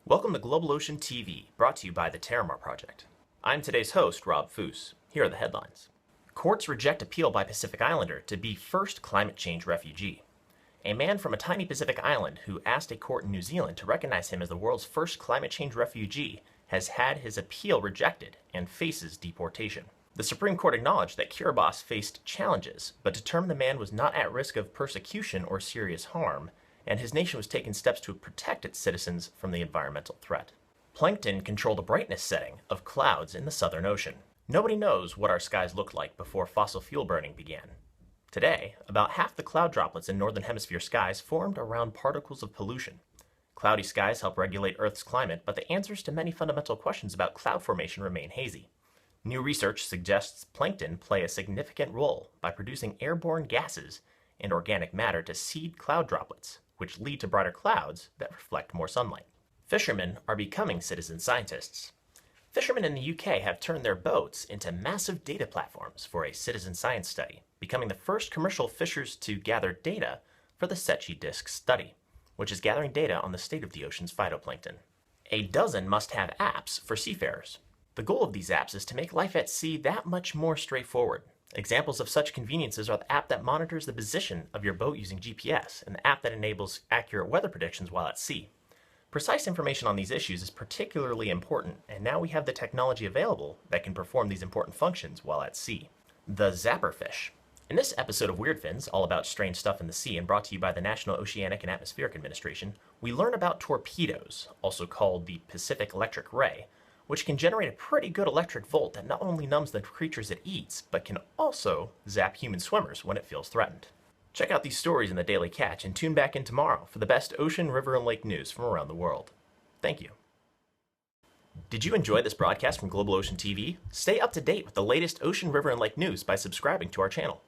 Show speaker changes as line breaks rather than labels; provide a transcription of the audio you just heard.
Welcome to Global Ocean TV, brought to you by the TerraMar Project. I'm today's host, Rob Foos. Here are the headlines. Courts reject appeal by Pacific Islander to be first climate change refugee. A man from a tiny Pacific island who asked a court in New Zealand to recognize him as the world's first climate change refugee has had his appeal rejected and faces deportation. The Supreme Court acknowledged that Kiribati faced challenges, but determined the man was not at risk of persecution or serious harm, and his nation was taking steps to protect its citizens from the environmental threat. Plankton controlled the brightness setting of clouds in the Southern Ocean. Nobody knows what our skies looked like before fossil fuel burning began. Today, about half the cloud droplets in Northern Hemisphere skies formed around particles of pollution. Cloudy skies help regulate Earth's climate, but the answers to many fundamental questions about cloud formation remain hazy. New research suggests plankton play a significant role by producing airborne gases and organic matter to seed cloud droplets, which lead to brighter clouds that reflect more sunlight. Fishermen are becoming citizen scientists. Fishermen in the UK have turned their boats into massive data platforms for a citizen science study, becoming the first commercial fishers to gather data for the Secchi Disk study, which is gathering data on the state of the ocean's phytoplankton. A dozen must-have apps for seafarers. The goal of these apps is to make life at sea that much more straightforward. Examples of such conveniences are the app that monitors the position of your boat using GPS and the app that enables accurate weather predictions while at sea. Precise information on these issues is particularly important, and now we have the technology available that can perform these important functions while at sea. The Zapperfish. In this episode of Weird Fins, all about strange stuff in the sea and brought to you by the National Oceanic and Atmospheric Administration, we learn about torpedoes, also called the Pacific Electric Ray, which can generate a pretty good electric volt that not only numbs the creatures it eats, but can also zap human swimmers when it feels threatened. Check out these stories in the Daily Catch and tune back in tomorrow for the best ocean, river, and lake news from around the world. Thank you. Did you enjoy this broadcast from Global Ocean TV? Stay up to date with the latest ocean, river, and lake news by subscribing to our channel.